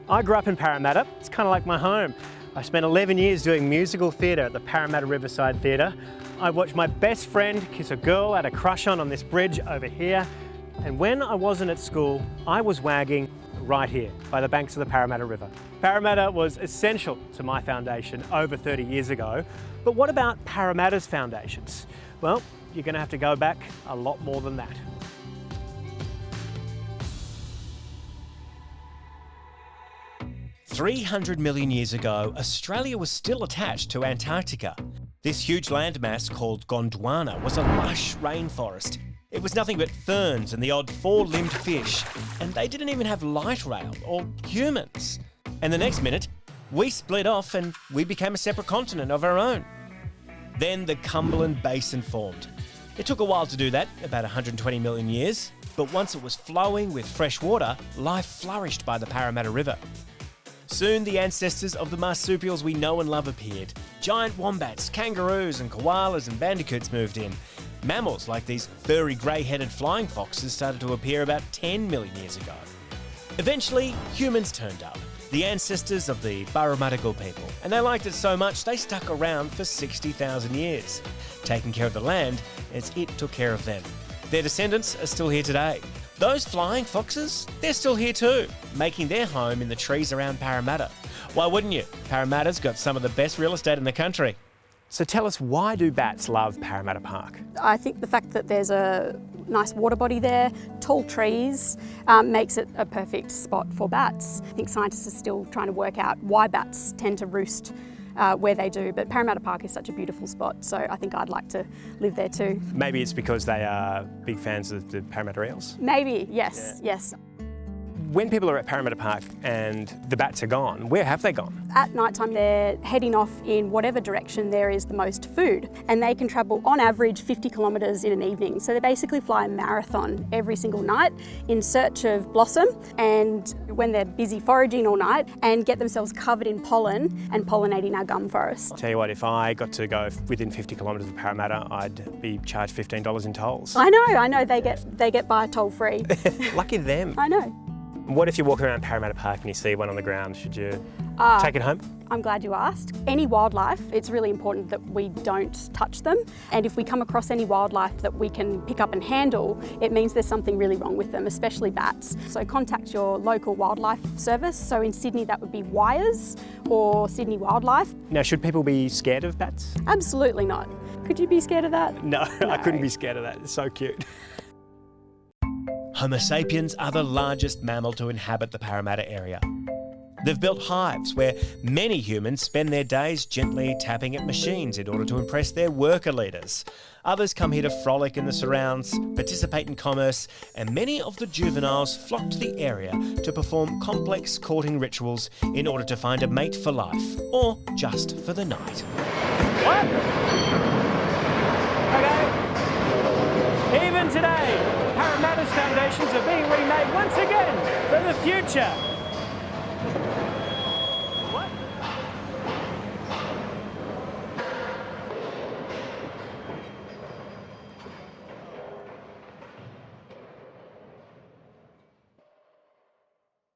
I grew up in Parramatta. It's kind of like my home. I spent 11 years doing musical theatre at the Parramatta Riverside Theatre. I watched my best friend kiss a girl I had a crush on this bridge over here. And when I wasn't at school, I was wagging right here by the banks of the Parramatta River. Parramatta was essential to my foundation over 30 years ago. But what about Parramatta's foundations? Well, you're going to have to go back a lot more than that. "300 million years ago, Australia was still attached to Antarctica. This huge landmass called Gondwana was a lush rainforest. It was nothing but ferns and the odd four-limbed fish, and they didn't even have light rail or humans. And the next minute, we split off and we became a separate continent of our own. Then the Cumberland Basin formed. It took a while to do that, about 120 million years, but once it was flowing with fresh water, life flourished by the Parramatta River. Soon the ancestors of the marsupials we know and love appeared. Giant wombats, kangaroos and koalas and bandicoots moved in. Mammals like these furry grey-headed flying foxes started to appear about 10 million years ago. Eventually, humans turned up, the ancestors of the Parramatta people, and they liked it so much they stuck around for 60,000 years, taking care of the land as it took care of them. Their descendants are still here today. Those flying foxes, they're still here too, making their home in the trees around Parramatta. Why wouldn't you? Parramatta's got some of the best real estate in the country. So tell us, why do bats love Parramatta Park? I think the fact that there's a nice water body there, tall trees, makes it a perfect spot for bats. I think scientists are still trying to work out why bats tend to roost where they do, but Parramatta Park is such a beautiful spot, so I think I'd like to live there too. Maybe it's because they are big fans of the Parramatta eels? Maybe, yes, yes. When people are at Parramatta Park and the bats are gone, where have they gone? At night time they're heading off in whatever direction there is the most food, and they can travel on average 50 kilometres in an evening. So they basically fly a marathon every single night in search of blossom, and when they're busy foraging all night, and get themselves covered in pollen and pollinating our gum forest. I'll tell you what, if I got to go within 50 kilometres of Parramatta, I'd be charged $15 in tolls. I know, they get by toll free. Lucky them. I know. What if you're walking around Parramatta Park and you see one on the ground? Should you take it home? I'm glad you asked. Any wildlife, it's really important that we don't touch them. And if we come across any wildlife that we can pick up and handle, it means there's something really wrong with them, especially bats. So contact your local wildlife service. So in Sydney, that would be Wires or Sydney Wildlife. Now, should people be scared of bats? Absolutely not. Could you be scared of that? No, I couldn't be scared of that. It's so cute. Homo sapiens are the largest mammal to inhabit the Parramatta area. They've built hives where many humans spend their days gently tapping at machines in order to impress their worker leaders. Others come here to frolic in the surrounds, participate in commerce, and many of the juveniles flock to the area to perform complex courting rituals in order to find a mate for life, or just for the night. What? Okay. Even today, Parramatta's foundations are being remade once again for the future.